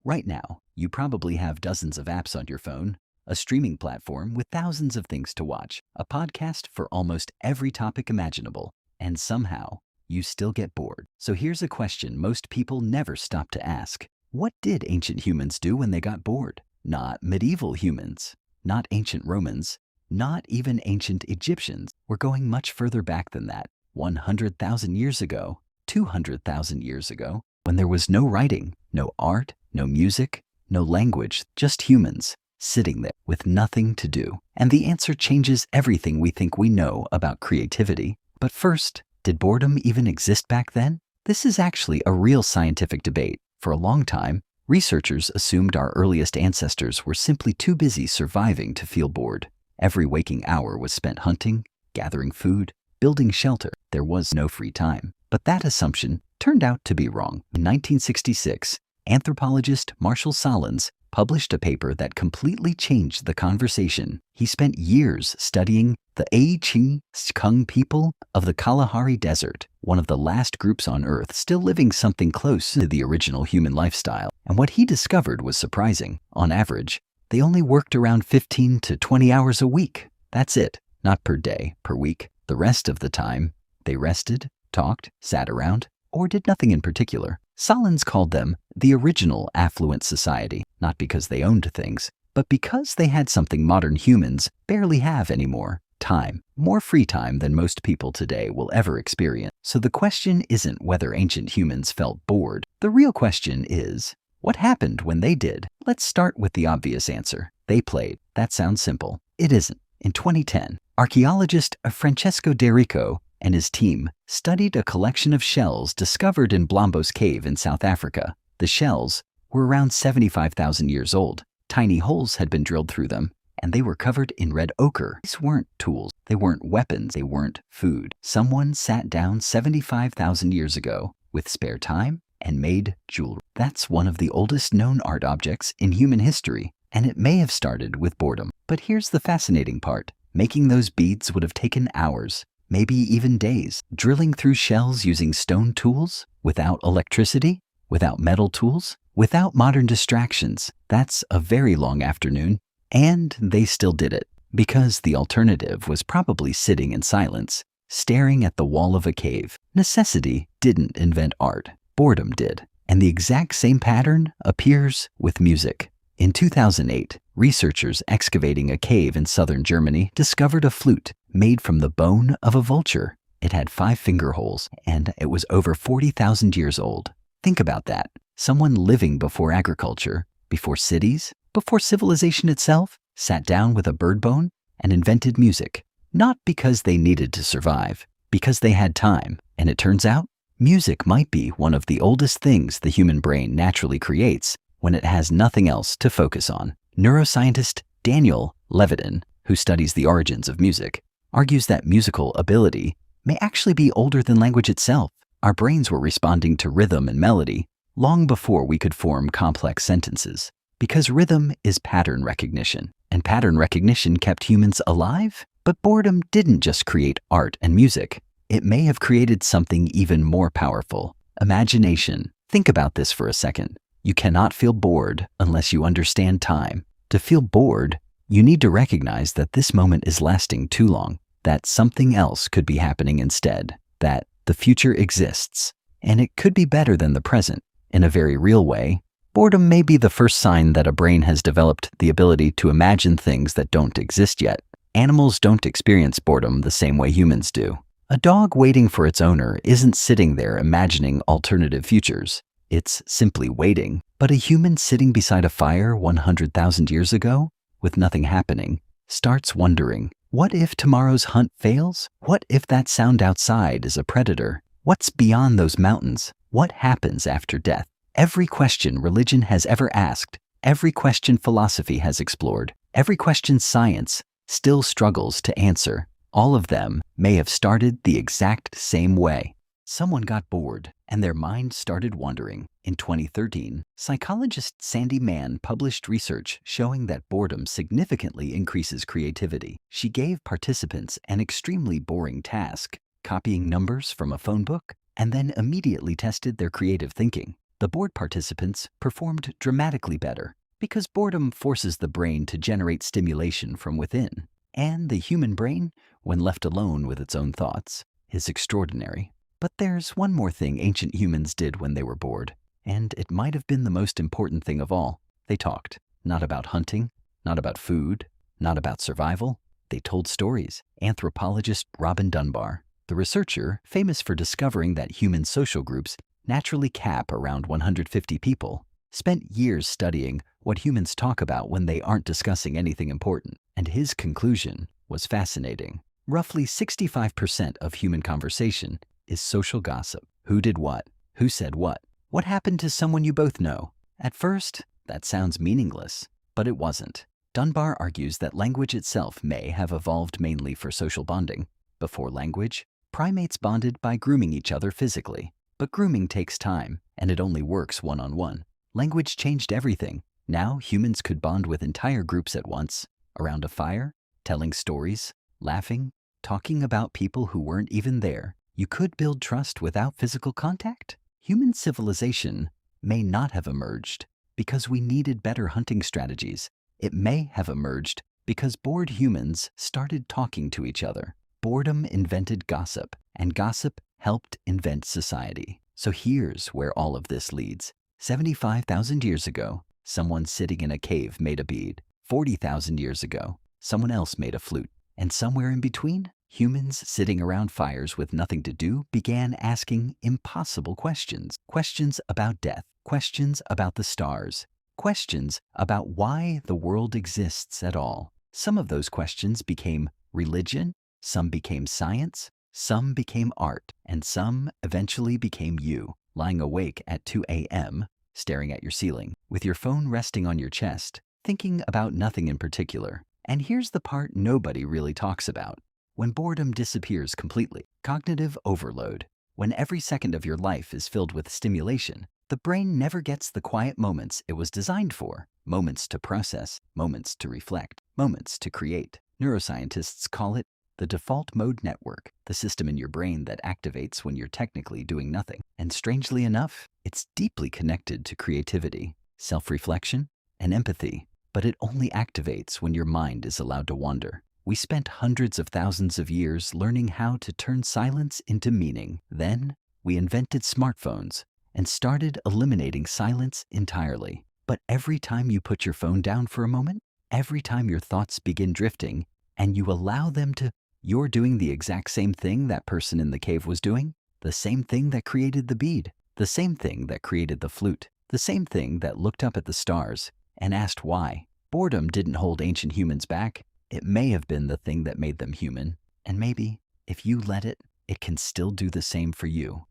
Right now, you probably have dozens of apps on your phone, a streaming platform with thousands of things to watch, a podcast for almost every topic imaginable, and somehow you still get bored. So here's a question most people never stop to ask. What did ancient humans do when they got bored? Not medieval humans, not ancient Romans, not even ancient Egyptians. We're going much further back than that. 100,000 years ago, 200,000 years ago, when there was no writing, no art, no music, no language, just humans sitting there with nothing to do. And the answer changes everything we think we know about creativity. But first, did boredom even exist back then? This is actually a real scientific debate. For a long time, researchers assumed our earliest ancestors were simply too busy surviving to feel bored. Every waking hour was spent hunting, gathering food, building shelter. There was no free time. But that assumption turned out to be wrong. In 1966, anthropologist Marshall Sahlins published a paper that completely changed the conversation. He spent years studying the Kung people of the Kalahari Desert, one of the last groups on Earth still living something close to the original human lifestyle. And what he discovered was surprising. On average, they only worked around 15 to 20 hours a week. That's it. Not per day, per week. The rest of the time, they rested, talked, sat around, or did nothing in particular. Sahlins called them the original affluent society, not because they owned things, but because they had something modern humans barely have anymore: time. More free time than most people today will ever experience. So the question isn't whether ancient humans felt bored. The real question is, what happened when they did? Let's start with the obvious answer. They played. That sounds simple. It isn't. In 2010, archaeologist Francesco De Rico and his team studied a collection of shells discovered in Blombos Cave in South Africa. The shells were around 75,000 years old. Tiny holes had been drilled through them, and they were covered in red ochre. These weren't tools. They weren't weapons. They weren't food. Someone sat down 75,000 years ago with spare time and made jewelry. That's one of the oldest known art objects in human history, and it may have started with boredom. But here's the fascinating part. Making those beads would have taken hours, maybe even days. Drilling through shells using stone tools, without electricity, without metal tools, without modern distractions. That's a very long afternoon. And they still did it, because the alternative was probably sitting in silence, staring at the wall of a cave. Necessity didn't invent art. Boredom did. And the exact same pattern appears with music. In 2008, researchers excavating a cave in southern Germany discovered a flute made from the bone of a vulture. It had 5 finger holes, and it was over 40,000 years old. Think about that. Someone living before agriculture, before cities, before civilization itself, sat down with a bird bone and invented music. Not because they needed to survive, because they had time. And it turns out, music might be one of the oldest things the human brain naturally creates when it has nothing else to focus on. Neuroscientist Daniel Levitin, who studies the origins of music, argues that musical ability may actually be older than language itself. Our brains were responding to rhythm and melody long before we could form complex sentences. Because rhythm is pattern recognition, and pattern recognition kept humans alive. But boredom didn't just create art and music. It may have created something even more powerful: imagination. Think about this for a second. You cannot feel bored unless you understand time. To feel bored, you need to recognize that this moment is lasting too long, that something else could be happening instead, that the future exists, and it could be better than the present. In a very real way, boredom may be the first sign that a brain has developed the ability to imagine things that don't exist yet. Animals don't experience boredom the same way humans do. A dog waiting for its owner isn't sitting there imagining alternative futures. It's simply waiting. But a human sitting beside a fire 100,000 years ago, with nothing happening, starts wondering, what if tomorrow's hunt fails? What if that sound outside is a predator? What's beyond those mountains? What happens after death? Every question religion has ever asked, every question philosophy has explored, every question science still struggles to answer, all of them may have started the exact same way. Someone got bored, and their mind started wandering. In 2013, psychologist Sandy Mann published research showing that boredom significantly increases creativity. She gave participants an extremely boring task, copying numbers from a phone book, and then immediately tested their creative thinking. the bored participants performed dramatically better because boredom forces the brain to generate stimulation from within. And the human brain, when left alone with its own thoughts, is extraordinary. But there's one more thing ancient humans did when they were bored, and it might have been the most important thing of all. They talked, not about hunting, not about food, not about survival. They told stories. Anthropologist Robin Dunbar, the researcher famous for discovering that human social groups naturally cap around 150 people, spent years studying what humans talk about when they aren't discussing anything important. And his conclusion was fascinating. Roughly 65% of human conversation is social gossip. Who did what? Who said what? What happened to someone you both know? At first, that sounds meaningless, but it wasn't. Dunbar argues that language itself may have evolved mainly for social bonding. Before language, primates bonded by grooming each other physically. But grooming takes time, and it only works one-on-one. Language changed everything. Now humans could bond with entire groups at once, around a fire, telling stories, laughing, talking about people who weren't even there. You could build trust without physical contact. Human civilization may not have emerged because we needed better hunting strategies. It may have emerged because bored humans started talking to each other. Boredom invented gossip, and gossip helped invent society. So here's where all of this leads. 75,000 years ago, someone sitting in a cave made a bead. 40,000 years ago, someone else made a flute. And somewhere in between, humans sitting around fires with nothing to do began asking impossible questions. Questions about death, questions about the stars, questions about why the world exists at all. Some of those questions became religion, some became science, some became art, and some eventually became you, lying awake at 2 a.m., staring at your ceiling, with your phone resting on your chest, thinking about nothing in particular. And here's the part nobody really talks about. When boredom disappears completely, cognitive overload. When every second of your life is filled with stimulation, the brain never gets the quiet moments it was designed for. Moments to process, moments to reflect, moments to create. Neuroscientists call it the default mode network, the system in your brain that activates when you're technically doing nothing. And strangely enough, it's deeply connected to creativity, self-reflection, and empathy. But it only activates when your mind is allowed to wander. We spent hundreds of thousands of years learning how to turn silence into meaning. Then, we invented smartphones and started eliminating silence entirely. But every time you put your phone down for a moment, every time your thoughts begin drifting, and you allow them to, you're doing the exact same thing that person in the cave was doing, the same thing that created the bead, the same thing that created the flute, the same thing that looked up at the stars and asked why. Boredom didn't hold ancient humans back. It may have been the thing that made them human. And maybe, if you let it, it can still do the same for you.